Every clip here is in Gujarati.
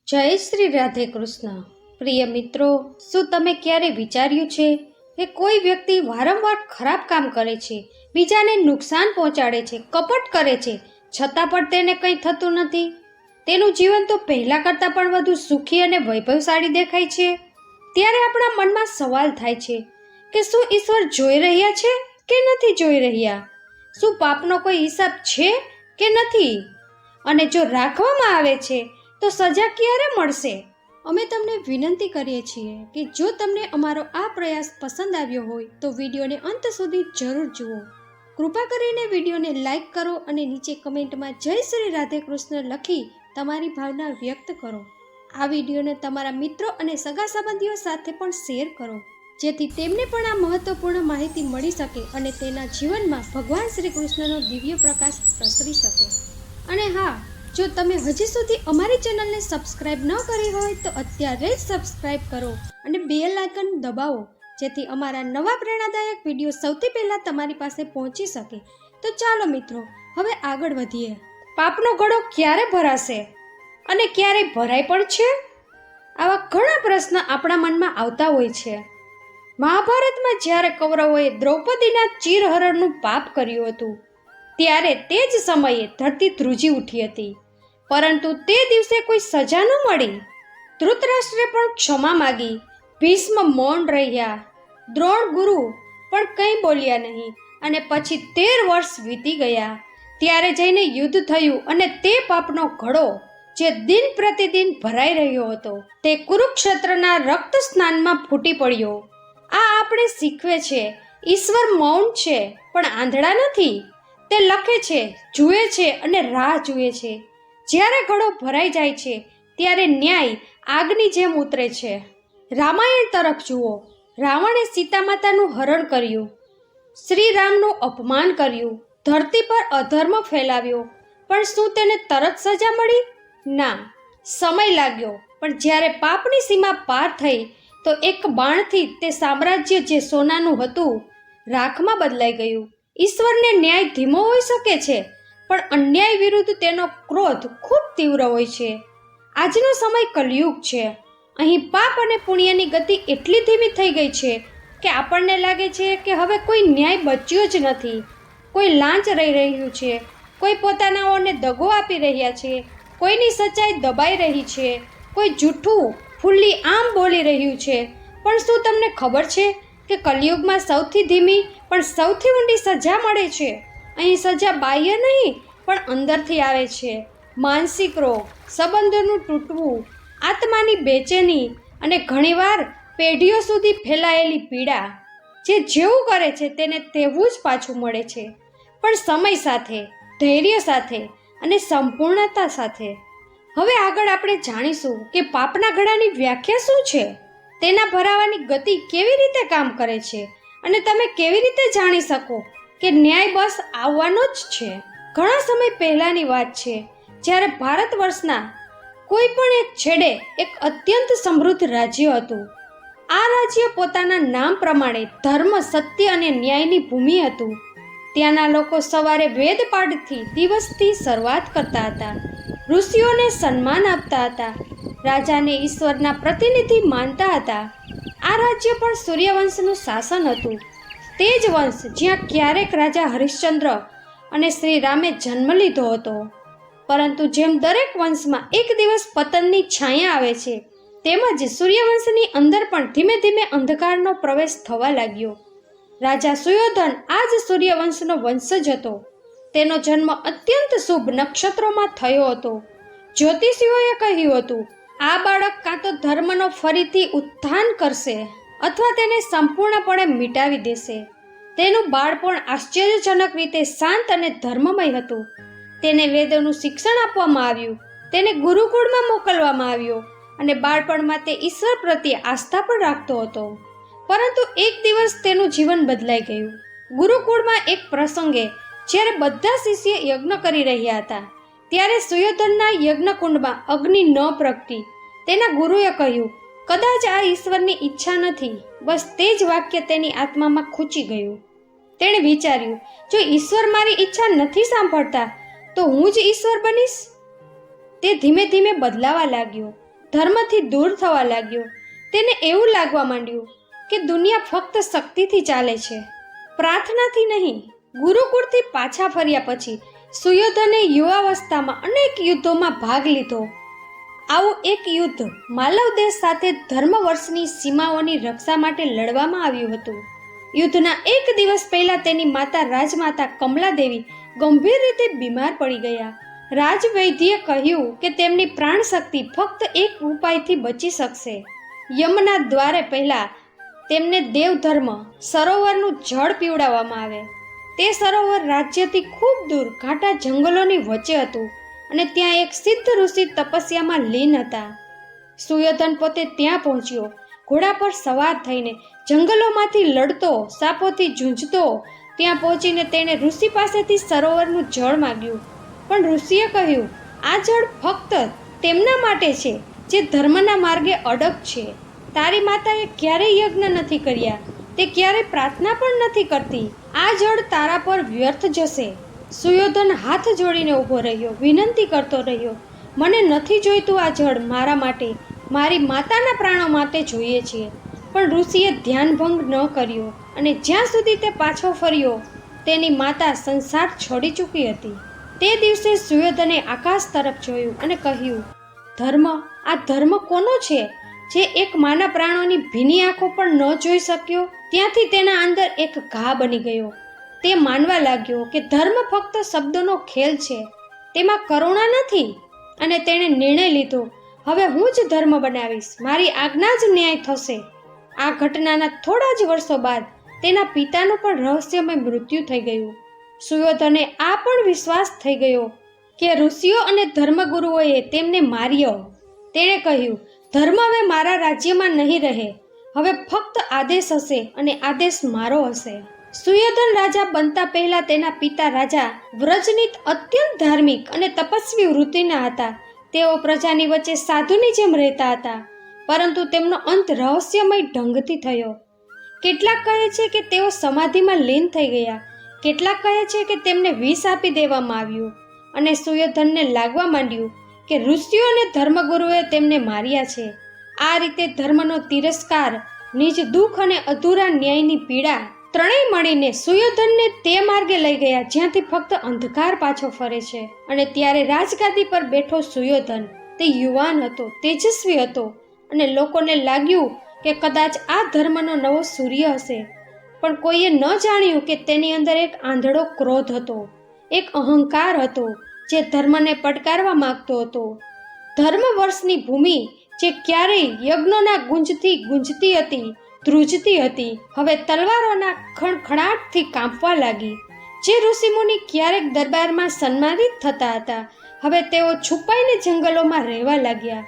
જય શ્રી રાધે કૃષ્ણ. પ્રિય મિત્રો, શું તમે ક્યારે વિચાર્યું છે કે કોઈ વ્યક્તિ વારંવાર ખરાબ કામ કરે છે, બીજાને નુકસાન પહોંચાડે છે, કપટ કરે છે, છતાં પણ તેને કંઈ થતું નથી? તેનું જીવન તો પહેલાં કરતાં પણ વધુ સુખી અને વૈભવશાળી દેખાય છે. ત્યારે આપણા મનમાં સવાલ થાય છે કે શું ઈશ્વર જોઈ રહ્યા છે કે નથી જોઈ રહ્યા? શું પાપનો કોઈ હિસાબ છે કે નથી? અને જો રાખવામાં આવે છે તો સજા ક્યારે મળશે? અમે તમને વિનંતી કરીએ છીએ કે જો તમને અમારો આ પ્રયાસ પસંદ આવ્યો હોય તો વિડીયોને અંત સુધી જરૂર જુઓ. કૃપા કરીને વિડીયોને લાઈક કરો અને નીચે કમેન્ટમાં જય શ્રી રાધે કૃષ્ણ લખી તમારી ભાવના વ્યક્ત કરો. આ વિડીયોને તમારા મિત્રો અને સગા સંબંધીઓ સાથે પણ શેર કરો, જેથી તેમને પણ આ મહત્વપૂર્ણ માહિતી મળી શકે અને તેના જીવનમાં ભગવાન શ્રી કૃષ્ણનો દિવ્ય પ્રકાશ પ્રસરી શકે. અને હા, જો તમે હજી સુધી અમારી ચેનલને સબસ્ક્રાઇબ ન કરી હોય તો અત્યારે જ સબસ્ક્રાઇબ કરો અને બેલ આઇકન દબાવો, જેથી અમારા નવા પ્રેરણાદાયક વિડીયો સૌથી પહેલાં તમારી પાસે પહોંચી શકે. તો ચાલો મિત્રો, હવે આગળ વધીએ. પાપનો ઘડો ક્યારે ભરાશે અને ક્યારે ભરાય પણ છે? આવા ઘણા પ્રશ્ન આપણા મનમાં આવતા હોય છે. મહાભારતમાં જ્યારે કૌરવોએ દ્રૌપદીના ચીરહરણનું પાપ કર્યું હતું, ત્યારે તે જ સમયે ધરતી ધ્રુજી ઉઠી હતી, પરંતુ તે દિવસે કોઈ સજા ન મળી. ધૃતરાષ્ટ્રે પણ ક્ષમા માગી, ભીષ્મ મૌન રહ્યા, દ્રોણ ગુરુ પણ કંઈ બોલ્યા નહીં, અને પછી 13 વર્ષ વીતી ગયા. ત્યારે જઈને યુદ્ધ થયું અને તે પાપનો ઘડો જે દિન પ્રતિદિન ભરાઈ રહ્યો હતો તે કુરુક્ષેત્રના રક્ત સ્નાનમાં ફૂટી પડ્યો. આ આપણે શીખવે છે ઈશ્વર મૌન છે પણ આંધળા નથી. તે લખે છે, જુએ છે અને રાહ જુએ છે. જ્યારે ઘડો ભરાઈ જાય છે ત્યારે ન્યાય આગની જેમ ઉતરે છે. રામાયણ તરફ જુઓ. રાવણે સીતા માતાનું હરણ કર્યું, શ્રી રામનું અપમાન કર્યું, ધરતી પર અધર્મ ફેલાવ્યો, પણ શું તેને તરત સજા મળી? ના, સમય લાગ્યો. પણ જ્યારે પાપની સીમા પાર થઈ તો એક બાણથી તે સામ્રાજ્ય જે સોનાનું હતું રાખમાં બદલાઈ ગયું. ઈશ્વરને ન્યાય ધીમો હોઈ શકે છે, પણ અન્યાય વિરુદ્ધ તેનો ક્રોધ ખૂબ તીવ્ર હોય છે. આજનો સમય કલયુગ છે. અહીં પાપ અને પુણ્યની ગતિ એટલી ધીમી થઈ ગઈ છે કે આપણને લાગે છે કે હવે કોઈ ન્યાય બચ્યો જ નથી. કોઈ લાંચ રહી રહ્યું છે, કોઈ પોતાનાઓને દગો આપી રહ્યા છે, કોઈની સચ્ચાઈ દબાઈ રહી છે, કોઈ જૂઠું ફૂલ્લી આમ બોલી રહ્યું છે. પણ શું તમને ખબર છે કે કલયુગમાં સૌથી ધીમી પણ સૌથી ઊંડી સજા મળે છે? અહીં સજા બાહ્ય નહીં પણ અંદરથી આવે છે. માનસિક રોગ, સંબંધોનું તૂટવું, આત્માની બેચેની અને ઘણીવાર પેઢીઓ સુધી ફેલાયેલી પીડા. જે જેવું કરે છે તેને તેવું જ પાછું મળે છે, પણ સમય સાથે, ધૈર્ય સાથે અને સંપૂર્ણતા સાથે. હવે આગળ આપણે જાણીશું કે પાપના ઘડાની વ્યાખ્યા શું છે, તેના ભરાવાની ગતિ કેવી રીતે કામ કરે છે અને તમે કેવી રીતે જાણી શકો કે ન્યાય બસ આવવાનો જ છે. ઘણા સમય પહેલાંની વાત છે, જ્યારે ભારત વર્ષના કોઈ પણ એક છેડે એક અત્યંત સમૃદ્ધ રાજ્ય હતું. આ રાજ્ય પોતાના નામ પ્રમાણે ધર્મ, સત્ય અને ન્યાયની ભૂમિ હતું. ત્યાંના લોકો સવારે વેદપાઠથી દિવસથી શરૂઆત કરતા હતા, ઋષિઓને સન્માન આપતા હતા, રાજાને ઈશ્વરના પ્રતિનિધિ માનતા હતા. આ રાજ્ય પણ સૂર્યવંશનું શાસન હતું. તે જ વંશ જ્યાં ક્યારેક રાજા હરિશ્ચંદ્ર અને શ્રી રામે જન્મ લીધો હતો. પરંતુ જેમ દરેક વંશમાં એક દિવસ પતનની છાયા આવે છે, તેમજ સૂર્યવંશની અંદર પણ ધીમે ધીમે અંધકારનો પ્રવેશ થવા લાગ્યો. રાજા સુયોધન આ જ સૂર્યવંશનો વંશજ હતો. તેનો જન્મ અત્યંત શુભ નક્ષત્રોમાં થયો હતો. જ્યોતિષીઓએ કહ્યું હતું, આ બાળક કાં તો ધર્મનો ફરીથી ઉત્થાન કરશે અથવા તેને સંપૂર્ણપણે મિટાવી દેશે. તેનું બાળપણ આશ્ચર્યજનક રીતે શાંત અને ધર્મમય હતું. તેને વેદોનું શિક્ષણ આપવામાં આવ્યું, તેને ગુરુકુળમાં મોકલવામાં આવ્યો અને બાળપણમાં તે ઈશ્વર પ્રત્યે આસ્થા પણ રાખતો હતો. પરંતુ એક દિવસ તેનું જીવન બદલાઈ ગયું. ગુરુકુળમાં એક પ્રસંગે જ્યારે બધા શિષ્ય યજ્ઞ કરી રહ્યા હતા, ત્યારે સુયોધનના યજ્ઞકુંડમાં અગ્નિ ન પ્રગટી. તેના ગુરુએ કહ્યું, કદાચ આ ઈશ્વરની ઈચ્છા નથી. બસ તે જ વાક્ય તેની આત્મામાં ખૂંચી ગયું. તેણે વિચાર્યું, જો ઈશ્વર મારી ઈચ્છા નથી સાંભળતા તો હું જ ઈશ્વર બનીશ. તે ધીમે ધીમે બદલાવા લાગ્યો. ધર્મથી દૂર થવા લાગ્યો. તેને એવું લાગવા માંડ્યું કે દુનિયા ફક્ત શક્તિથી ચાલે છે, પ્રાર્થનાથી નહીં. ગુરુકુળથી પાછા ફર્યા પછી સુયોધને યુવાવસ્થામાં અનેક યુદ્ધોમાં ભાગ લીધો. આવું એક યુદ્ધ માલવ દેશ સાથે ધર્મવર્ષની સીમાઓની રક્ષા માટે લડવામાં આવ્યું હતું. યુદ્ધના એક દિવસ પહેલા તેની માતા રાજમાતા કમલાદેવી ગંભીર રીતે બીમાર પડી ગયા. રાજવૈદ્યે કહ્યું કે તેમની પ્રાણશક્તિ ફક્ત એક ઉપાયથી બચી શકશે. યમના દ્વારે પહેલા તેમને દેવધર્મ સરોવરનું જળ પીવડાવવામાં આવે. તે સરોવર રાજ્યથી ખૂબ દૂર ઘાટા જંગલોની વચ્ચે હતું અને ત્યાં એક સિદ્ધ ઋષિ તપસ્યામાં લીન હતા. સુયોધન પોતે ત્યાં પહોંચ્યો. ઘોડા પર સવાર થઈને જંગલોમાંથી લડતો, સાપોથી ઝૂંઝતો ત્યાં પહોંચીને તેણે ઋષિ પાસેથી સરોવરનું જળ માંગ્યું. પણ ઋષિએ કહ્યું, આ જળ ફક્ત તેમના માટે છે જે ધર્મના માર્ગે અડગ છે. તારી માતાએ ક્યારેય યજ્ઞ નથી કર્યા, તે ક્યારેય પ્રાર્થના પણ નથી કરતી. આ જળ તારા પર વ્યર્થ જશે. સુયોધન હાથ જોડીને ઊભો રહ્યો, વિનંતી કરતો રહ્યો, મને નથી જોઈતું આ જળ, મારા માટે, મારી માતાના પ્રાણો માટે જોઈએ છે. પણ ઋષિએ ધ્યાનભંગ ન કર્યો અને જ્યાં સુધી તે પાછો ફર્યો તેની માતા સંસાર છોડી ચૂકી હતી. તે દિવસે સુયોધને આકાશ તરફ જોયું અને કહ્યું, ધર્મ, આ ધર્મ કોનો છે જે એક માના પ્રાણોની ભીની આંખો પણ ન જોઈ શક્યો? ત્યાંથી તેના અંદર એક ઘા બની ગયો. તે માનવા લાગ્યો કે ધર્મ ફક્ત શબ્દોનો ખેલ છે, તેમાં કરુણા નથી. અને તેણે નિર્ણય લીધો, હવે હું જ ધર્મ બનાવીશ, મારી આજ્ઞા જ ન્યાય થશે. આ ઘટનાના થોડા જ વર્ષો બાદ તેના પિતાનું પણ રહસ્યમય મૃત્યુ થઈ ગયું. સુયોધને આ પણ વિશ્વાસ થઈ ગયો કે ઋષિઓ અને ધર્મગુરુઓએ તેમને માર્યો. તેણે કહ્યું, ધર્મ હવે મારા રાજ્યમાં નહીં રહે, હવે ફક્ત આદેશ હશે અને આદેશ મારો હશે. સુયોધન રાજા બનતા પહેલા તેના પિતા રાજા વ્રજનીત અત્યંત ધાર્મિક અને તપસ્વી વૃત્તિના હતા. તેઓ પ્રજાની વચ્ચે સાધુની જેમ રહેતા હતા, પરંતુ તેમનો અંત રહસ્યમય ઢંગથી થયો. કેટલાક કહે છે કે તેઓ સમાધિમાં લીન થઈ ગયા, કેટલાક કહે છે કે તેમને વિષ આપી દેવામાં આવ્યું અને સુયોધનને લાગવા માંડ્યું કે ઋષિઓ અને ધર્મગુરુએ તેમને માર્યા છે. આ રીતે ધર્મનો તિરસ્કાર, નિજ દુઃખ અને અધૂરા ન્યાયની પીડા ત્રણેય મળીને સુયોધનને તે માર્ગે લઈ ગયા જ્યાંથી ફક્ત અંધકાર પાછો ફરે છે. અને ત્યારે રાજગાદી પર બેઠો સુયોધન, તે યુવાન હતો, તેજસ્વી હતો અને લોકોને લાગ્યું કે કદાચ આ ધર્મનો નવો સૂર્ય હશે. પણ કોઈએ ન જાણ્યું કે તેની અંદર એક આંધળો ક્રોધ હતો, એક અહંકાર હતો જે ધર્મને પડકારવા માંગતો હતો. ધર્મવર્ષની ભૂમિ જે ક્યારેય યજ્ઞોના ગુંજથી ગુંજતી હતી, ધ્રુજતી હતી, હવે તલવારોના ખણખણાટથી કાંપવા લાગી. જે ઋષિમુનિ ક્યારેક દરબારમાં સન્માનિત થતા હતા, હવે તેઓ છુપાઈને જંગલોમાં રહેવા લાગ્યા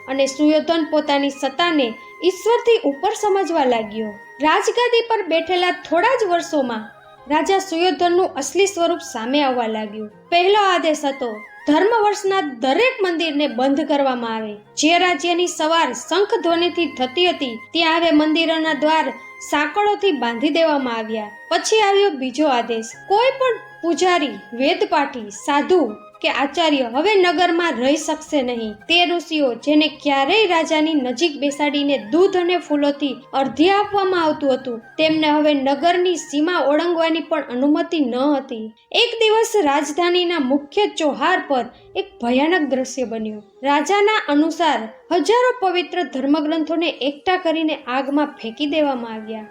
અને સુયોધન પોતાની સત્તાને ઈશ્વરથી ઉપર સમજવા લાગ્યો. રાજગાદી પર બેઠેલા થોડા જ વર્ષોમાં રાજા સુયોધનનું અસલી સ્વરૂપ સામે આવવા લાગ્યું. પહેલો આદેશ હતો, ધર્મવર્ષના દરેક મંદિરને બંધ કરવામાં આવે. જે રાજ્યની સવાર શંખ ધ્વનિથી થતી હતી ત્યાં હવે મંદિરોના દ્વાર સાંકળોથી બાંધી દેવામાં આવ્યા. પછી આવ્યો બીજો આદેશ, કોઈ પણ પૂજારી, વેદપાઠી, સાધુ કે આચાર્ય હવે નગરમાં રહી શકશે નહીં. તે ઋષિઓ જેને ક્યારેય રાજાની નજીક બેસાડીને દૂધ અને ફૂલોથી અર્ધ્ય આપવામાં આવતું હતું, તેમને હવે નગરની સીમા ઓળંગવાની પણ અનુમતિ ન હતી. એક દિવસ રાજધાનીના મુખ્ય ચોહાર પર એક ભયાનક દ્રશ્ય બન્યું. રાજાના અનુસાર હજારો પવિત્ર ધર્મગ્રંથોને એકઠા કરીને આગમાં ફેંકી દેવામાં આવ્યા.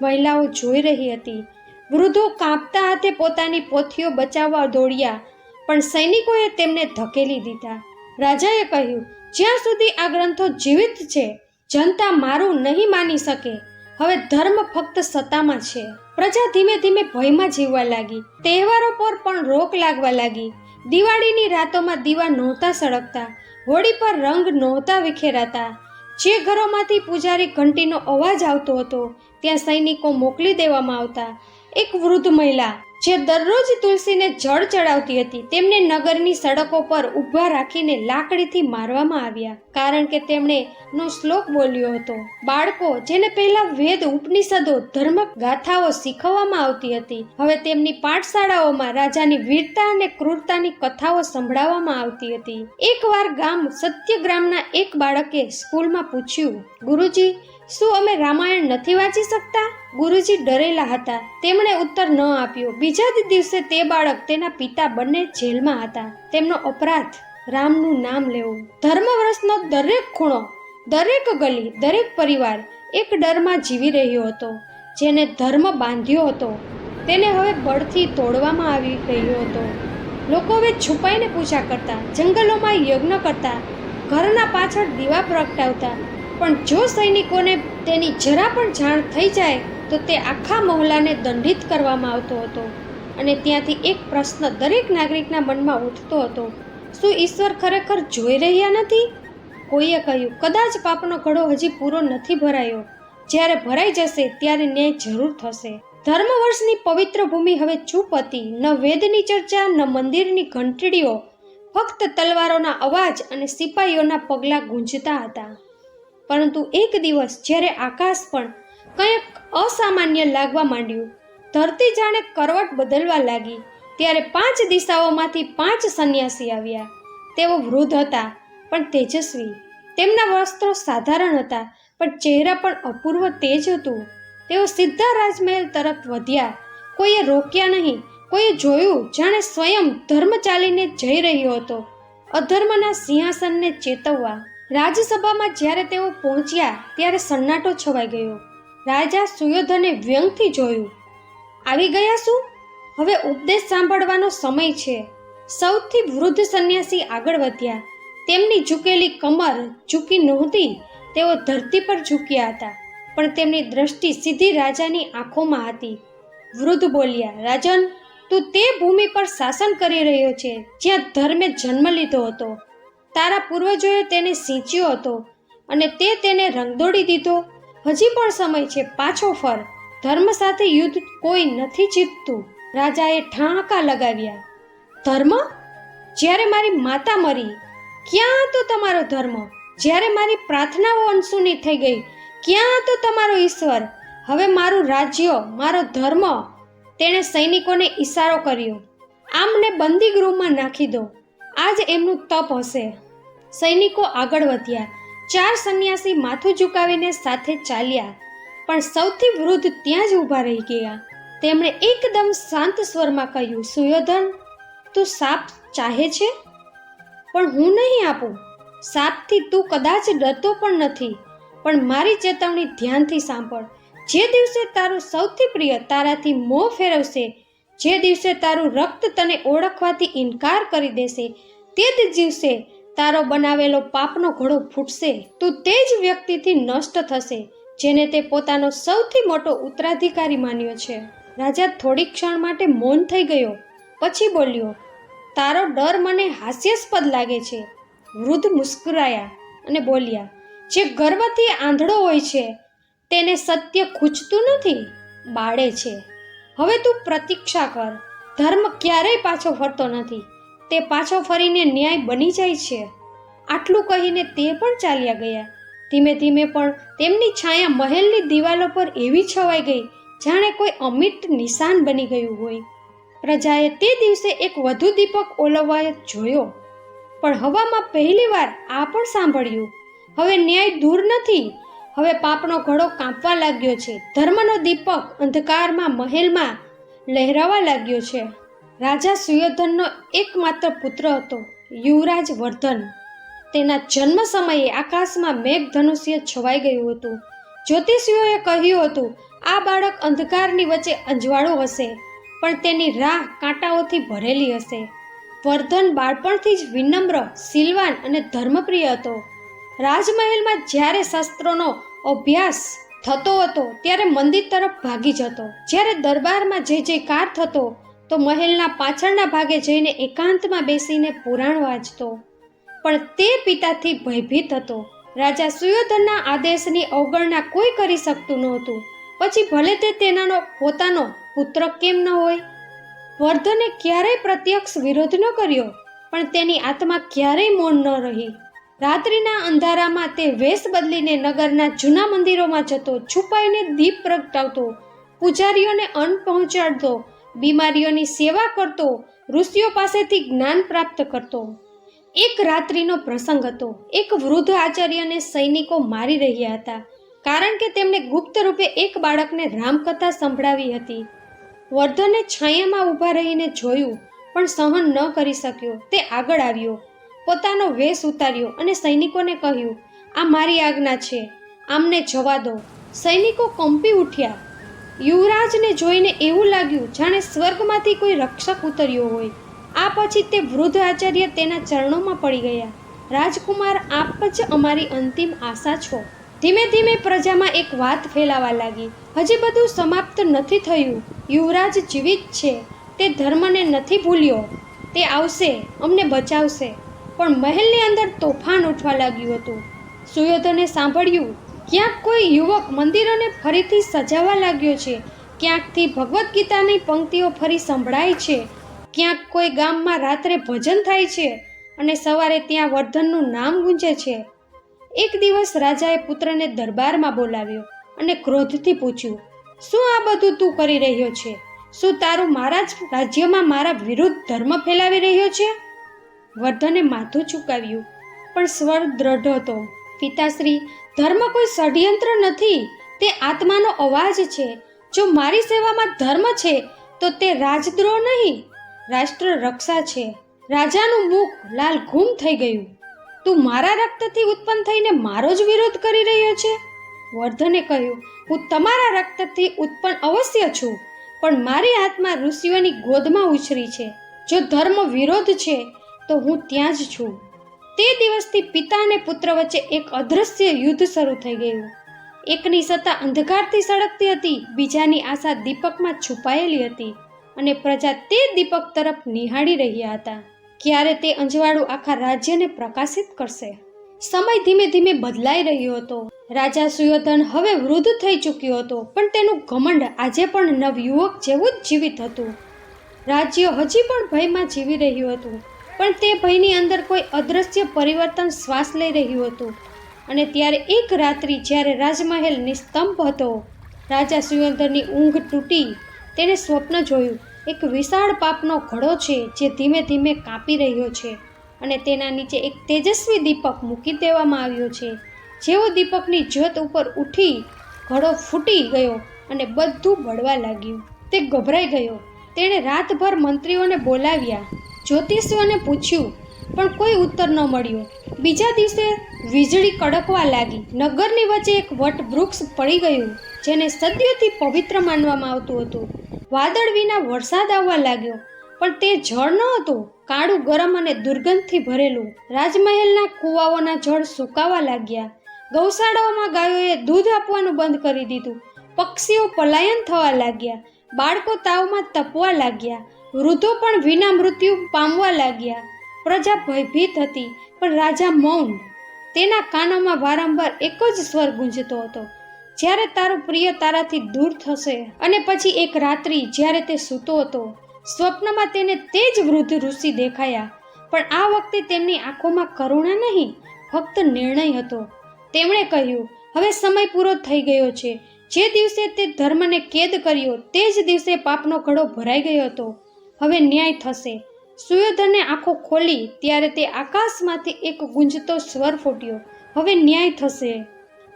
મહિલાઓ જોઈ રહી હતી. વૃદ્ધો કાંપતા હાથે પોતાની પોથીઓ બચાવવા દોડ્યા, પણ સૈનિકોએ તેમને ધકેલી દીધા. રાજાએ કહ્યું, જ્યાં સુધી આ ગ્રંથો જીવિત છે, જનતા મારું નહીં માની શકે. હવે ધર્મ ફક્ત સત્તામાં છે. પ્રજા ધીમે ધીમે ભયમાં જીવવા લાગી. તહેવારો પર પણ રોક લાગવા લાગી. દિવાળીની રાતોમાં દીવા નહોતા સળગતા, હોળી પર રંગ નહોતા વિખેરાતા. જે ઘરોમાંથી પૂજારી ઘંટીનો અવાજ આવતો હતો ત્યાં સૈનિકો મોકલી દેવામાં આવતા. એક વૃદ્ધ મહિલા જે દરરોજ તુલસીને જળ ચડાવતી હતી, તેમને નગરની સડકો પર ઊભા રાખીને લાકડીથી મારવામાં આવ્યા, કારણ કે તેમણે નો શ્લોક બોલ્યો હતો. બાળકો જેને પહેલા વેદ, ઉપનિષદો, ધર્મ ગાથાઓ શીખવવામાં આવતી હતી, હવે તેમની પાઠશાળાઓમાં રાજાની વીરતા અને ક્રૂરતાની કથાઓ સંભળાવવામાં આવતી હતી. એકવાર ગામ સત્યગ્રામના એક બાળકે સ્કૂલમાં પૂછ્યું, ગુરુજી, શું અમે રામાયણ નથી વાંચી શકતા? ગુરુજી ડરેલા હતા. તેમણે ઉત્તર ન આપ્યો. બીજા જ દિવસે તે બાળક, તેના પિતા બંને જેલમાં હતા. તેમનો અપરાધ રામનું નામ લેવું. ધર્મવ્રતનો દરેક ખૂણો, દરેક ગલી, દરેક પરિવાર એક ડરમાં જીવી રહ્યો હતો. જેને ધર્મ બાંધ્યો હતો તેને હવે બળથી તોડવામાં આવી રહ્યો હતો. લોકો હવે છુપાઈને પૂજા કરતા, જંગલોમાં યજ્ઞ કરતા, ઘરના પાછળ દીવા પ્રગટાવતા. પણ જો સૈનિકોને તેની જરા પણ જાણ થઈ જાય તો તે આખા મહોલ્લાને દંડિત કરવામાં આવતો હતો. અને ત્યાંથી એક પ્રશ્ન દરેક નાગરિકના મનમાં ઉઠતો હતો, શું ઈશ્વર ખરેખર જોઈ રહ્યા નથી? કોઈએ કહ્યું, કદાચ પાપનો ઘડો હજી પૂરો નથી ભરાયો. જ્યારે ભરાઈ જશે ત્યારે ન્યાય જરૂર થશે. ધર્મવર્ષની પવિત્ર ભૂમિ હવે ચૂપ હતી. ન વેદની ચર્ચા, ન મંદિરની ઘંટડીઓ, ફક્ત તલવારોના અવાજ અને સિપાહીઓના પગલાં ગૂંજતા હતા. પરંતુ એક દિવસ જ્યારે આકાશ પણ કંઈક અસામાન્ય લાગવા માંડ્યું, ધરતી જાણે કરવટ બદલવા લાગી, ત્યારે 5 દિશાઓમાંથી 5 સંન્યાસી આવ્યા. તેઓ વૃદ્ધ હતા પણ તેજસ્વી. તેમના વસ્ત્રો સાધારણ હતા પણ ચહેરા પણ અપૂર્વ તેજ હતું. તેઓ સીધા રાજમહેલ તરફ વધ્યા. કોઈએ રોક્યા નહીં. કોઈએ જોયું જાણે સ્વયં ધર્મ ચાલીને જઈ રહ્યો હતો, અધર્મના સિંહાસનને ચેતવવા. રાજસભામાં જ્યારે તેઓ પહોંચ્યા ત્યારે સન્નાટો છવાઈ ગયો. રાજા સુયોધને વ્યંગથી જોયું. આવી ગયા શું? હવે ઉપદેશ સાંભળવાનો સમય છે. સૌથી વૃદ્ધ સંન્યાસી આગળ વધ્યા. તેમની ઝૂકેલી કમર ઝૂકી નહોતી. તેઓ ધરતી પર ઝૂક્યા હતા, પણ તેમની દ્રષ્ટિ સીધી રાજાની આંખોમાં હતી. વૃદ્ધ બોલ્યા, રાજન, તું તે ભૂમિ પર શાસન કરી રહ્યો છે જ્યાં ધર્મે જન્મ લીધો હતો. તારા પૂર્વજોએ તેને સિંચ્યો હતો અને તે તેને રંગદોળી દીધો. હજી પણ સમય છે, પાછો ફર. ધર્મ સાથે યુદ્ધ કોઈ નથી જીતતું. રાજાએ ઠાંકા લગાવ્યા. ધર્મ? જ્યારે મારી માતા મરી, ક્યાં હતો તમારો ધર્મ? જ્યારે મારી પ્રાર્થનાઓ અનસુની થઈ ગઈ, ક્યાં હતો તમારો ઈશ્વર? હવે મારું રાજ્ય, મારો ધર્મ. તેણે સૈનિકોને ઈશારો કર્યો. આમને બંદીગૃહમાં નાખી દો. આજ એમનું તપ હશે. સૈનિકો આગળ વધ્યા. 4 સંન્યાસી માથું ઝુકાવીને સાથે ચાલ્યા, પણ સૌથી વૃદ્ધ ત્યાં જ ઊભા રહી ગયા. તેમણે એકદમ શાંત સ્વરમાં કહ્યું, સુયોધન, તું શાપ ચાહે છે, પણ હું નહીં આપું. શાપથી તું કદાચ ડરતો પણ નથી, પણ મારી ચેતવણી ધ્યાનથી સાંભળ. જે દિવસે તારું સૌથી પ્રિય તારાથી મોં ફેરવશે, જે દિવસે તારું રક્ત તને ઓળખવાથી ઇનકાર કરી દેશે, તે જ દિવસે તારો બનાવેલો પાપનો ઘડો ફૂટશે. તું તે જ વ્યક્તિથી નષ્ટ થશે જેને તે પોતાનો સૌથી મોટો ઉત્તરાધિકારી માન્યો છે. રાજા થોડી ક્ષણ માટે મૌન થઈ ગયો. પછી બોલ્યો, તારો ડર મને હાસ્યાસ્પદ લાગે છે. વૃદ્ધ મુસ્કરાયા અને બોલ્યા, જે ગર્વથી આંધળો હોય છે તેને સત્ય ખૂંચતું નથી, બાળે છે. હવે તું પ્રતીક્ષા કર. ધર્મ ક્યારેય પાછો ફરતો નથી. તે પાછો ફરીને ન્યાય બની જાય છે. આટલું કહીને તે પણ ચાલ્યા ગયા. ધીમે ધીમે પણ તેમની છાયા મહેલની દિવાલો પર એવી છવાઈ ગઈ જાણે કોઈ અમિટ નિશાન બની ગયું હોય. પ્રજાએ તે દિવસે એક વધુ દીપક ઓલવાયો જોયો, પણ હવામાં પહેલીવાર આ પણ સાંભળ્યું, હવે ન્યાય દૂર નથી. હવે પાપનો ઘડો કાંપવા લાગ્યો છે. ધર્મનો દીપક અંધકારમાં મહેલમાં લહેરાવા લાગ્યો છે. રાજા સુયોધનનો એકમાત્ર પુત્ર હતો, યુવરાજ વર્ધન. તેના જન્મ સમયે આકાશમાં મેઘધનુષ્ય છવાઈ ગયું હતું. જ્યોતિષીઓએ કહ્યું હતું, આ બાળક અંધકારની વચ્ચે અંજવાળું હશે, પણ તેની રાહ કાંટાઓથી ભરેલી હશે. વર્ધન બાળપણથી જ વિનમ્ર, શીલવાન અને ધર્મપ્રિય હતો. રાજમહેલમાં જ્યારે શસ્ત્રોનો અભ્યાસ થતો હતો ત્યારે મંદિર તરફ ભાગી જતો. જ્યારે દરબારમાં જય જયકાર થતો તો મહેલના પાછળના ભાગે જઈને એકાંતમાં બેસીને પુરાણ વાંચતો. પણ તે પિતાથી ભયભીત હતો. રાજા સુયોધનના આદેશની અવગણના કોઈ કરી શકતું નહોતું. પછી ભલે તે તેનાનો પોતાનો પુત્ર કેમ ન હોય. વર્ધને ક્યારેય પ્રત્યક્ષ વિરોધ ન કર્યો, પણ તેની આત્મા ક્યારેય મૌન ન રહી. રાત્રિના અંધારામાં તે વેશ બદલીને નગરના જૂના મંદિરોમાં જતો, છુપાઈને દીપ પ્રગટાવતો, પૂજારીઓને અન્ન પહોંચાડતો, બીમારીઓની સેવા કરતો, ઋષિઓ પાસેથી જ્ઞાન પ્રાપ્ત કરતો. એક રાત્રિનો પ્રસંગ હતો. એક વૃદ્ધ આચાર્યને સૈનિકો મારી રહ્યા હતા, કારણ કે તેમણે ગુપ્ત રૂપે એક બાળકને રામકથા સંભળાવી હતી. વર્ધને છાયામાં ઊભા રહીને જોયું, પણ સહન ન કરી શક્યો. તે આગળ આવ્યો, પોતાનો વેશ ઉતાર્યો અને સૈનિકોને કહ્યું, આ મારી આજ્ઞા છે, આમને જવા દો. સૈનિકો કંપી ઉઠ્યા. યુવરાજને જોઈને એવું લાગ્યું જાણે સ્વર્ગમાંથી કોઈ રક્ષક ઉતર્યો હોય. આ પછી તે વૃદ્ધ આચાર્ય તેના ચરણોમાં પડી ગયા. રાજકુમાર, આપ જ અમારી અંતિમ આશા છો. ધીમે ધીમે પ્રજામાં એક વાત ફેલાવા લાગી, હજી બધું સમાપ્ત નથી થયું. યુવરાજ જીવિત છે, તે ધર્મને નથી ભૂલ્યો, તે આવશે, અમને બચાવશે. પણ મહેલની અંદર તોફાન ઉઠવા લાગ્યું હતું. સુયોધને સાંભળ્યું, ક્યાંક કોઈ યુવક મંદિરોને ફરીથી સજાવવા લાગ્યો છે, ક્યાંકથી ભગવદ્ ગીતાની પંક્તિઓ ફરી સંભળાય છે, ક્યાંક કોઈ ગામમાં રાત્રે ભજન થાય છે અને સવારે ત્યાં વર્ધનનું નામ ગુંજે છે. એક દિવસ રાજાએ પુત્રને દરબારમાં બોલાવ્યો અને ક્રોધથી પૂછ્યું, શું આ બધું તું કરી રહ્યો છે? શું તારું મારા જ રાજ્યમાં મારા વિરુદ્ધ ધર્મ ફેલાવી રહ્યો છે? વર્ધને માથું ચૂકાવ્યું, પણ સ્વર દ્રઢ હતો. પિતાશ્રી, ધર્મ કોઈ ષડયંત્ર નથી, તે આત્માનો અવાજ છે. જો મારી સેવામાં ધર્મ છે તો તે રાજદ્રોહ નહીં, રાષ્ટ્ર રક્ષા છે. રાજાનું મુખ લાલ ઘૂમ થઈ ગયું. તું મારા રક્તથી ઉત્પન્ન થઈને મારો જ વિરોધ કરી રહ્યો છે? વર્ધને કહ્યું, હું તમારા રક્તથી ઉત્પન્ન અવશ્ય છું, પણ મારી આત્મા ઋષિઓની ગોદમાં ઉછરી છે. જો ધર્મ વિરોધ છે તો હું ત્યાં જ છું. તે દિવસથી પિતા અને પુત્ર વચ્ચે એક અદૃશ્ય યુદ્ધ શરૂ થઈ ગયું. એકની સત્તા અંધકારથી સળગતી હતી, બીજાની આશા દીપકમાં છુપાયેલી હતી, અને પ્રજા તે દીપક તરફ નિહાળી રહ્યા હતા. ક્યારે તે અંજવાળું આખા રાજ્યને પ્રકાશિત કરશે? સમય ધીમે ધીમે બદલાઈ રહ્યો હતો. રાજા સુયોધન હવે વૃદ્ધ થઈ ચૂક્યો હતો, પણ તેનું ઘમંડ આજે પણ નવયુવક જેવું જ જીવિત હતું. રાજ્ય હજી પણ ભયમાં જીવી રહ્યું હતું, પણ તે ભયની અંદર કોઈ અદૃશ્ય પરિવર્તન શ્વાસ લઈ રહ્યું હતું. અને ત્યારે એક રાત્રિ જ્યારે રાજમહેલ નિસ્તંભ હતો, રાજા સુયોધનની ઊંઘ તૂટી. તેણે સ્વપ્ન જોયું, એક વિશાળ પાપનો ઘડો છે જે ધીમે ધીમે કાપી રહ્યો છે, અને તેના નીચે એક તેજસ્વી દીપક મૂકી દેવામાં આવ્યો છે. જેવો દીપકની જ્યોત ઉપર ઉઠી, ઘડો ફૂટી ગયો અને બધું બળવા લાગ્યું. તે ગભરાઈ ગયો. તેણે રાતભર મંત્રીઓને બોલાવ્યા, જ્યોતિષીઓને પૂછ્યું, પણ કોઈ ઉત્તર ન મળ્યો. બીજા દિવસે વીજળી કડકવા લાગી. નગરની વચ્ચે એક વટવૃક્ષ પડી ગયું, જેને સદીઓથી પવિત્ર માનવામાં આવતું હતું. વાદળ વિના વરસાદ આવવા લાગ્યો, પણ તે જળ ન હતું, કાળું, ગરમ અને દુર્ગંધથી ભરેલું. રાજમહેલના કૂવાઓના જળ સુકાવા લાગ્યા. ગૌશાળાઓમાં ગાયોએ દૂધ આપવાનું બંધ કરી દીધું. પક્ષીઓ પલાયન થવા લાગ્યા. બાળકો તાવમાં તપવા લાગ્યા. વૃદ્ધો પણ વિના મૃત્યુ પામવા લાગ્યા. પ્રજા ભયભીત હતી, પણ રાજા મૌન. તેના કાનોમાં વારંવાર એક જ સ્વર ગુંજતો હતો, જ્યારે તારો પ્રિય તારાથી દૂર થશે. અને પછી એક રાત્રિ જ્યારે તે સૂતો હતો, સ્વપ્નમાં તેને તે જ વૃદ્ધ ઋષિ દેખાયા, પણ આ વખતે તેમની આંખોમાં કરુણા નહીં, ફક્ત નિર્ણય હતો. તેમણે કહ્યું, હવે સમય પૂરો થઈ ગયો છે. જે દિવસે તે ધર્મને કેદ કર્યો, તે જ દિવસે પાપનો ઘડો ભરાઈ ગયો હતો. હવે ન્યાય થશે. સુયોધને આંખો ખોલી ત્યારે તે આકાશમાંથી એક ગુંજતો સ્વર ફૂટ્યો, હવે ન્યાય થશે.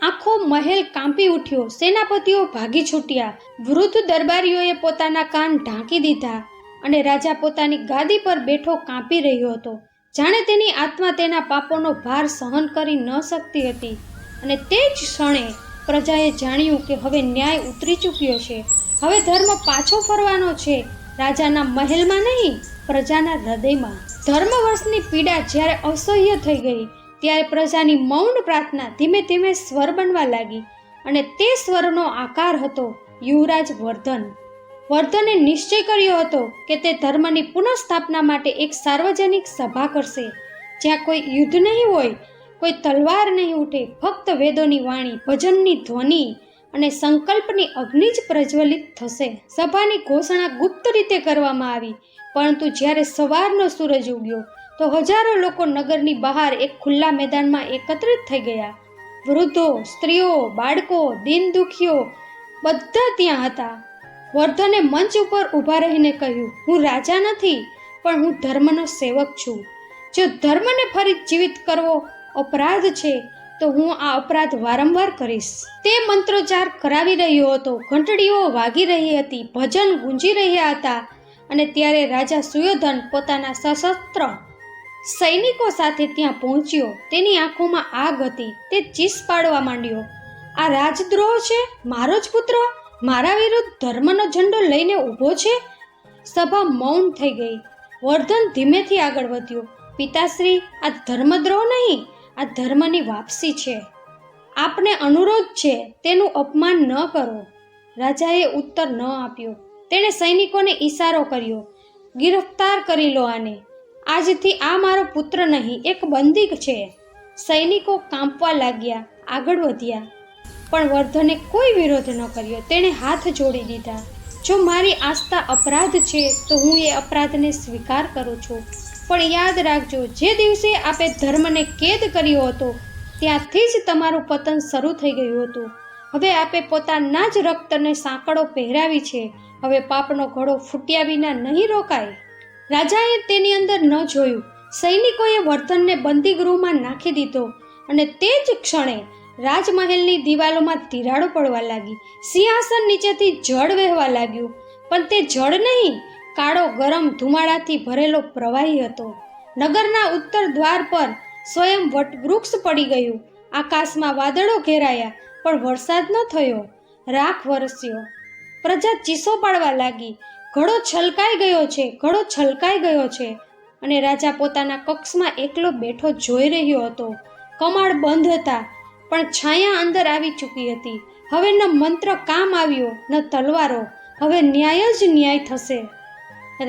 આખો મહેલ કાંપી ઉઠ્યો. સેનાપતિઓ ભાગી છૂટ્યા. વૃદ્ધ દરબારીઓએ પોતાના કાન ઢાંકી દીધા, અને રાજા પોતાની ગાદી પર બેઠો કાંપી રહ્યો હતો, જાણે તેની આત્મા તેના પાપોનો ભાર સહન કરી ન શકતી હતી. અને તે જ ક્ષણે પ્રજાએ જાણ્યું કે હવે ન્યાય ઉતરી ચૂક્યો છે. હવે ધર્મ પાછો ફરવાનો છે, રાજાના મહેલમાં નહીં, પ્રજાના હૃદયમાં. ધર્મવર્ષની પીડા જ્યારે અસહ્ય થઈ ગઈ, ત્યારે પ્રજાની મૌન પ્રાર્થના ધીમે ધીમે સ્વર બનવા લાગી, અને તે સ્વરનો આકાર હતો યુવરાજ વર્ધન. વર્ધને નિશ્ચય કર્યો હતો કે તે ધર્મની પુનઃસ્થાપના માટે એક સાર્વજનિક સભા કરશે, જ્યાં કોઈ યુદ્ધ નહીં હોય, કોઈ તલવાર નહીં ઉઠે, ફક્ત વેદોની વાણી, ભજનની ધ્વનિ અને સંકલ્પની અગ્નિ જ પ્રજ્વલિત થશે. સભાની ઘોષણા ગુપ્ત રીતે કરવામાં આવી, પરંતુ જ્યારે સવારનો સૂરજ ઉગ્યો તો હજારો લોકો નગરની બહાર એક ખુલ્લા મેદાનમાં એકત્રિત થઈ ગયા. વૃદ્ધો, સ્ત્રીઓ, બાળકો, દીન દુખીઓ બધા ત્યાં હતા. વર્ધને મંચ ઉપર ઊભા રહીને કહ્યું, હું રાજા નથી, પણ હું ધર્મનો સેવક છું. જો ધર્મને ફરી જીવિત કરવો અપરાધ છે તો હું આ અપરાધ વારંવાર કરીશ. તે મંત્રોચ્ચાર કરાવી રહ્યો હતો, ઘંટડીઓ વાગી રહી હતી, ભજન ગુંજી રહ્યા હતા. અને ત્યારે રાજા સુયોધન પોતાના સશસ્ત્ર સૈનિકો સાથે ત્યાં પહોંચ્યો. તેની આંખોમાં આગ હતી. તે ચીસ પાડવા માંડ્યો, આ રાજદ્રોહ છે. મારો જ પુત્ર મારા વિરુદ્ધ ધર્મનો ઝંડો લઈને ઊભો છે. સભા મૌન થઈ ગઈ. વર્ધન ધીમેથી આગળ વધ્યો, પિતાશ્રી, આ ધર્મદ્રોહ નહીં, આ ધર્મની વાપસી છે. આપને અનુરોધ છે, તેનું અપમાન ન કરો. રાજાએ ઉત્તર ન આપ્યો. તેણે સૈનિકોને ઈશારો કર્યો, ગિરફ્તાર કરી લો આને. આજથી આ મારો પુત્ર નહીં, એક બંદી છે. સૈનિકો કાંપવા લાગ્યા, આગળ વધ્યા, પણ વર્ધને કોઈ વિરોધ ન કર્યો. તેણે હાથ જોડી દીધા. જો મારી આસ્થા અપરાધ છે તો હું એ અપરાધને સ્વીકાર કરું છું, પણ યાદ રાખજો, જે દિવસે આપે ધર્મને કેદ કર્યો હતો ત્યાંથી જ તમારું પતન શરૂ થઈ ગયું હતું. હવે આપે પોતાના જ રક્તને સાંકળો પહેરાવી છે. હવે પાપનો ઘડો ફૂટ્યા વિના નહીં રોકાય. રાજાએ તેની અંદર ન જોયું. સૈનિકોએ વર્ધનને બંદીગૃહમાં નાખી દીધો અને તે જ ક્ષણે રાજમહેલની દિવાલોમાં તિરાડો પડવા લાગી. સિંહાસન નીચેથી જળ વહેવા લાગ્યું, પણ તે જળ નહીં, કાળો ગરમ ધુમાડાથી ભરેલો પ્રવાહી હતો. નગરના ઉત્તર દ્વાર પર સ્વયં વટવૃક્ષ પડી ગયું. આકાશમાં વાદળો ઘેરાયા, પણ વરસાદ ન થયો. રાખ વરસ્યો. પ્રજા ચીસો પાડવા લાગી, ઘડો છલકાઈ ગયો છે, ઘડો છલકાઈ ગયો છે. અને રાજા પોતાના કક્ષમાં એકલો બેઠો જોઈ રહ્યો હતો. કમાડ બંધ હતા, પણ છાયા અંદર આવી ચૂકી હતી. હવે ન મંત્ર કામ આવ્યો, ન તલવારો. હવે ન્યાય જ ન્યાય થશે.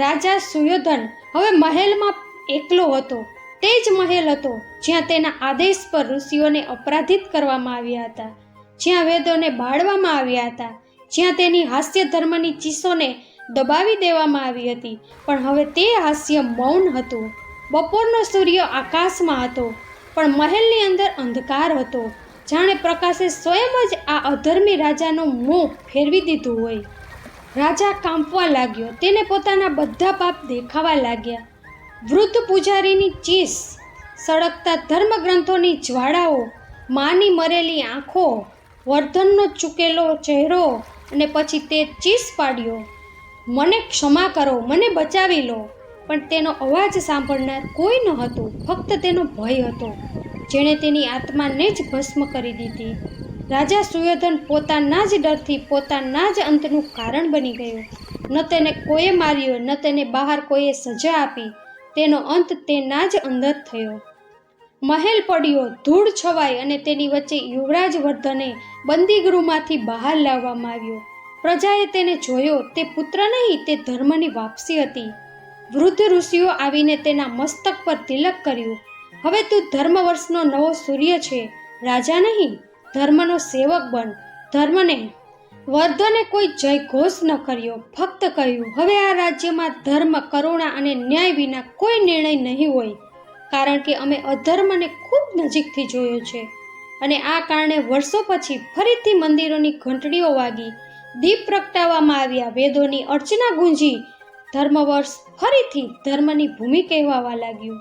રાજા સુયોધન હવે મહેલમાં એકલો હતો. તે જ મહેલ હતો જ્યાં તેના આદેશ પર ઋષિઓને અપરાધિત કરવામાં આવ્યા હતા, જ્યાં વેદોને બાળવામાં આવ્યા હતા, જ્યાં તેની હાસ્ય ધર્મની ચીસોને દબાવી દેવામાં આવી હતી. પણ હવે તે હાસ્ય મૌન હતું. બપોરનો સૂર્ય આકાશમાં હતો, પણ મહેલની અંદર અંધકાર હતો. જાણે પ્રકાશે સ્વયં જ આ અધર્મી રાજાનું મોં ફેરવી દીધું હોય. રાજા કાંપવા લાગ્યો. તેને પોતાના બધા પાપ દેખાવા લાગ્યા. વૃદ્ધ પૂજારીની ચીસ, સળગતા ધર્મગ્રંથોની જ્વાળાઓ, માની મરેલી આંખો, વર્ધનનો ચૂકેલો ચહેરો, અને પછી તે ચીસ પાડ્યો, મને ક્ષમા કરો, મને બચાવી લો. પણ તેનો અવાજ સાંભળનાર કોઈ ન હતું. ફક્ત તેનો ભય હતો, જેણે તેની આત્માને જ ભસ્મ કરી દીધી. રાજા સુયોધન પોતાના જ ડરથી પોતાના જ અંતનું કારણ બની ગયો. ન તેને કોઈએ માર્યો, ન તેને બહાર કોઈએ સજા આપી. તેનો અંત તેના જ અંદર થયો. મહેલ પડ્યો, ધૂળ છવાઈ, અને તેની વચ્ચે યુવરાજ વર્ધને બંદીગૃહમાંથી બહાર લાવવામાં આવ્યો. પ્રજાએ તેને જોયો. તે પુત્ર નહીં, તે ધર્મની વાપસી હતી. વૃદ્ધ ઋષિઓ આવીને તેના મસ્તક પર તિલક કર્યું. હવે તું ધર્મવર્ષનો નવો સૂર્ય છે. રાજા નહીં, ધર્મનો સેવક બન. ધર્મને વર્ધને કોઈ જયઘોષ ન કર્યો, ફક્ત કહ્યું, હવે આ રાજ્યમાં ધર્મ, કરુણા અને ન્યાય વિના કોઈ નિર્ણય નહીં હોય, કારણ કે અમે અધર્મને ખૂબ નજીકથી જોયો છે. અને આ કારણે વર્ષો પછી ફરીથી મંદિરોની ઘંટડીઓ વાગી, દીપ પ્રગટાવવામાં આવ્યા, વેદોની અર્ચના ગુંજી. ધર્મવર્ષ ફરીથી ધર્મની ભૂમિ કહેવાવા લાગ્યું.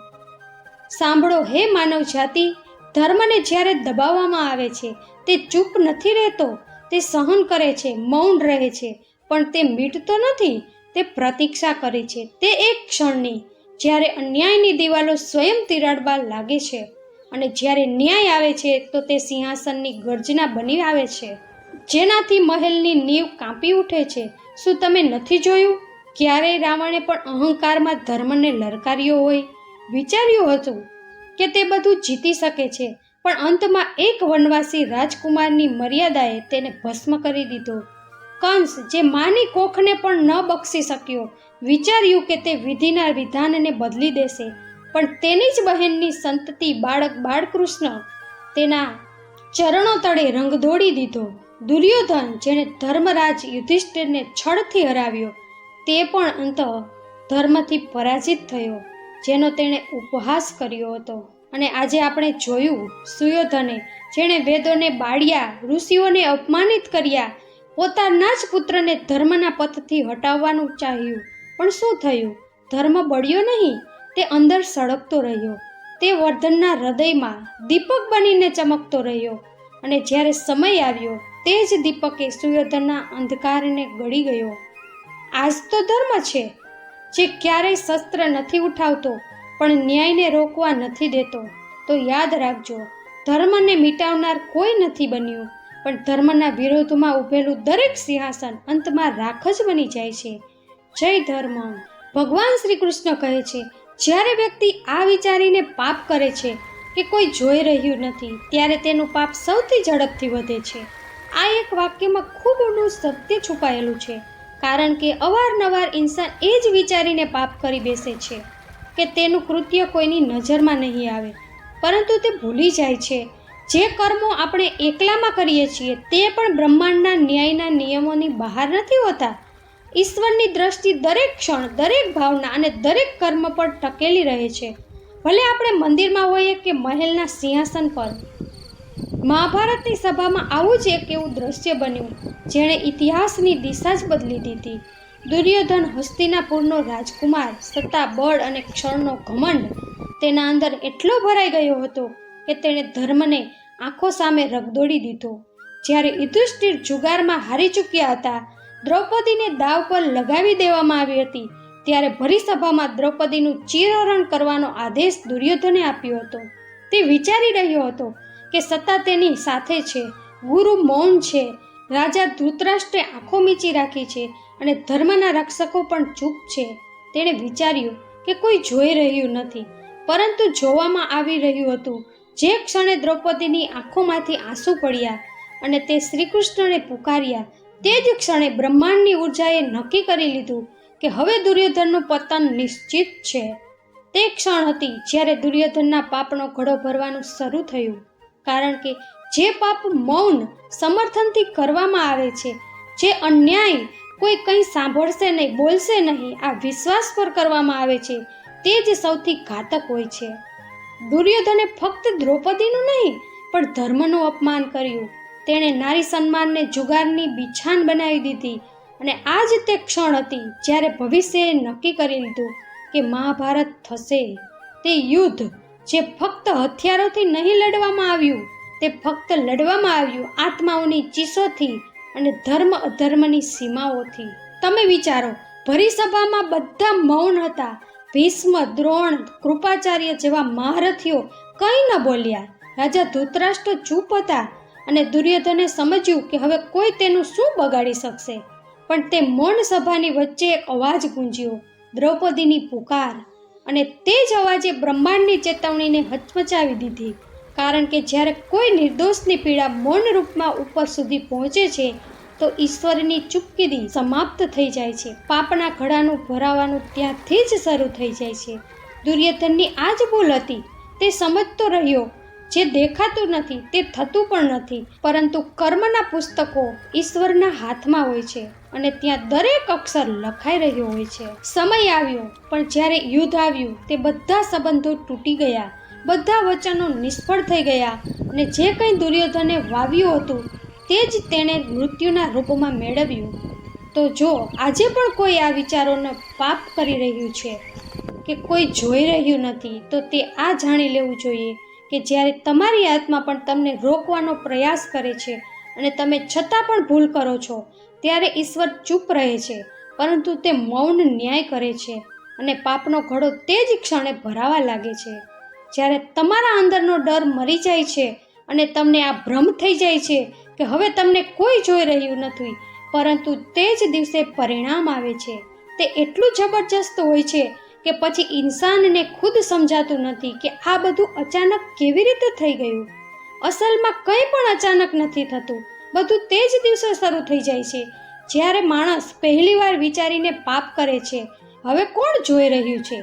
સાંભળો હે માનવ જાતિ, ધર્મને જ્યારે દબાવવામાં આવે છે તે ચૂપ નથી રહેતો. તે સહન કરે છે, મૌન રહે છે, પણ તે મીટતો નથી. તે પ્રતીક્ષા કરે છે તે એક ક્ષણની, જ્યારે અન્યાયની દિવાલો સ્વયં તિરાડવા લાગે છે, અને જ્યારે ન્યાય આવે છે તો તે સિંહાસનની ગર્જના બની આવે છે, જેનાથી મહેલની નીંવ કાંપી ઉઠે છે. શું તમે નથી જોયું? ક્યારેય રાવણે પણ અહંકારમાં ધર્મને લલકાર્યો હોય? વિચાર્યું હતું કે તે બધું જીતી શકે છે, પણ અંતમાં એક વનવાસી રાજકુમારની મર્યાદાએ તેને ભસ્મ કરી દીધો. કંસ, જે માની કોખને પણ ન બક્ષી શક્યો, વિચાર્યું કે તે વિધિના વિધાનને બદલી દેશે, પણ તેની જ બહેનની સંતતિ બાળક બાળકૃષ્ણ તેના ચરણો તળે રંગ દોડી દીધો. દુર્યોધન જેણે ધર્મરાજ યુધિષ્ઠિરને છળથી હરાવ્યો, તે પણ અંત ધર્મથી પરાજિત થયો, જેનો તેણે ઉપહાસ કર્યો હતો. અને આજે આપણે જોયું સુયોધને જેણે વેદોને બાળ્યા, ઋષિઓને અપમાનિત કર્યા, પોતાના જ પુત્રને ધર્મના પથથી હટાવવાનું ચાહ્યું, પણ શું થયું? ધર્મ બળ્યો નહીં, તે અંદર સળગતો રહ્યો. તે વર્ધનના હૃદયમાં દીપક બનીને ચમકતો રહ્યો. અને જ્યારે સમય આવ્યો, તે જ દીપકે સુયોધનના અંધકારને ગળી ગયો. આજ તો ધર્મ છે, જે ક્યારેય શસ્ત્ર નથી ઉઠાવતો, પણ ન્યાયને રોકવા નથી દેતો. તો યાદ રાખજો, ધર્મને મિટાવનાર કોઈ નથી બન્યું, પણ ધર્મના વિરોધમાં ઊભેલું દરેક સિંહાસન અંતમાં રાખ જ બની જાય છે. જય ધર્મ. ભગવાન શ્રી કૃષ્ણ કહે છે, જ્યારે વ્યક્તિ આ વિચારીને પાપ કરે છે કે કોઈ જોઈ રહ્યું નથી, ત્યારે તેનું પાપ સૌથી ઝડપથી વધે છે. આ એક વાક્યમાં ખૂબ ઊંડું સત્ય છુપાયેલું છે, કારણ કે અવારનવાર ઇન્સાન એ જ વિચારીને પાપ કરી બેસે છે કે તેનું કૃત્ય કોઈની નજરમાં નહીં આવે, પરંતુ તે ભૂલી જાય છે જે કર્મો આપણે એકલામાં કરીએ છીએ તે પણ બ્રહ્માંડના ન્યાયના નિયમોની બહાર નથી હોતા. ઈશ્વરની દ્રષ્ટિ દરેક ક્ષણ, દરેક ભાવના અને દરેક કર્મ પર ટકેલી રહે છે, ભલે આપણે મંદિરમાં હોઈએ કે મહેલના સિંહાસન પર. મહાભારતની સભામાં આવું જ એક એવું દ્રશ્ય બન્યું જેણે ઇતિહાસની દિશા જ બદલી દીધી. દુર્યોધન હસ્તિનાપુરનો રાજકુમાર, સત્તા, બળ અને ક્ષણનો ઘમંડ તેના અંદર એટલો ભરાઈ ગયો હતો કે તેણે ધર્મને આંખો સામે રગદોડી દીધો. જ્યારે યુધિષ્ઠિર જુગારમાં હારી ચૂક્યા હતા, દ્રૌપદીને દાવ પર લગાવી દેવામાં આવી હતી, ત્યારે ભરી સભામાં દ્રૌપદીનું ચીરહરણ કરવાનો આદેશ દુર્યોધને આપ્યો હતો. તે વિચારી રહ્યો હતો કે સત્તા તેની સાથે છે, ગુરુ મૌન છે, રાજા ધૃતરાષ્ટ્રે આંખો મીચી રાખી છે અને ધર્મના રક્ષકો પણ ચૂપ છે. તેણે વિચાર્યું કે કોઈ જોઈ રહ્યું નથી, પરંતુ જોવામાં આવી રહ્યું હતું. જે ક્ષણે દ્રૌપદીની આંખોમાંથી આંસુ પડ્યા અને તે શ્રીકૃષ્ણને પુકાર્યા, તે જ ક્ષણે બ્રહ્માંડની ઉર્જાએ નક્કી કરી લીધું કે હવે દુર્યોધનનું પતન નિશ્ચિત છે. તે ક્ષણ હતી જ્યારે દુર્યોધનના પાપનો ઘડો ભરવાનું શરૂ થયું, કારણ કે જે પાપ મૌન સમર્થનથી કરવામાં આવે છે, જે અન્યાય કોઈ કંઈ સાંભળશે નહીં, બોલશે નહીં, આ વિશ્વાસ પર કરવામાં આવે છે, તે જ સૌથી ઘાતક હોય છે. દુર્યોધને ફક્ત દ્રૌપદીનું નહીં પણ ધર્મનું અપમાન કર્યું. તેણે નારી સન્માનને જુગારની બિછાન બનાવી દીધી. અને આ જ તે ક્ષણ હતી જ્યારે ભવિષ્યએ નક્કી કરી લીધું કે મહાભારત થશે. તે યુદ્ધ જે ફક્ત હથિયારોથી નહીં લડવામાં આવ્યું, તે ફક્ત લડવામાં આવ્યું આત્માઓની ચીસોથી અને ધર્મ અધર્મની સીમાઓથી. તમે વિચારો, ભરી સભામાં બધા મૌન હતા. ભીષ્મ, દ્રોણ, કૃપાચાર્ય જેવા મહારથીઓ કંઈ ન બોલ્યા. રાજા ધૃતરાષ્ટ્ર ચૂપ હતા અને દુર્યોધને સમજ્યું કે હવે કોઈ તેનું શું બગાડી શકશે. પણ તે મૌન સભાની વચ્ચે એક અવાજ ગુંજ્યો, દ્રૌપદીની પુકાર. અને તે જ અવાજે બ્રહ્માંડની ચેતવણીને હચમચાવી દીધી, કારણ કે જ્યારે કોઈ નિર્દોષની પીડા મૌન રૂપમાં ઉપર સુધી પહોંચે છે તો ઈશ્વરની ચૂપકીદી સમાપ્ત થઈ જાય છે. પાપના ઘડાનું ભરાવાનું ત્યાંથી જ શરૂ થઈ જાય છે. દુર્યોધનની આ જ ભૂલ હતી. તે સમજતો રહ્યો જે દેખાતું નથી તે થતું પણ નથી, પરંતુ કર્મના પુસ્તકો ઈશ્વરના હાથમાં હોય છે અને ત્યાં દરેક અક્ષર લખાઈ રહ્યો હોય છે. સમય આવ્યો, પણ જ્યારે યુદ્ધ આવ્યું તે બધા સંબંધો તૂટી ગયા, બધા વચનો નિષ્ફળ થઈ ગયા અને જે કંઈ દુર્યોધને વાવ્યું હતું તે જ તેણે મૃત્યુના રૂપમાં મેળવ્યું. તો જો આજે પણ કોઈ આ વિચારોનો પાપ કરી રહ્યું છે કે કોઈ જોઈ રહ્યું નથી, તો તે આ જાણી લેવું જોઈએ કે જ્યારે તમારી આત્મા પણ તમને રોકવાનો પ્રયાસ કરે છે અને તમે છતાં પણ ભૂલ કરો છો, ત્યારે ઈશ્વર ચૂપ રહે છે, પરંતુ તે મૌન ન્યાય કરે છે અને પાપનો ઘડો તે જ ક્ષણે ભરાવા લાગે છે. જ્યારે તમારા અંદરનો ડર મરી જાય છે અને તમને આ ભ્રમ થઈ જાય છે કે હવે તમને કોઈ જોઈ રહ્યું નથી, પરંતુ તે જ દિવસે પરિણામ આવે છે. તે એટલું જબરજસ્ત હોય છે કે પછી ઇન્સાનને ખુદ સમજાતું નથી કે આ બધું અચાનક કેવી રીતે થઈ ગયું. અસલમાં કંઈ પણ અચાનક નથી થતું, બધું તે જ દિવસે શરૂ થઈ જાય છે જ્યારે માણસ પહેલીવાર વિચારીને પાપ કરે છે, હવે કોણ જોઈ રહ્યું છે,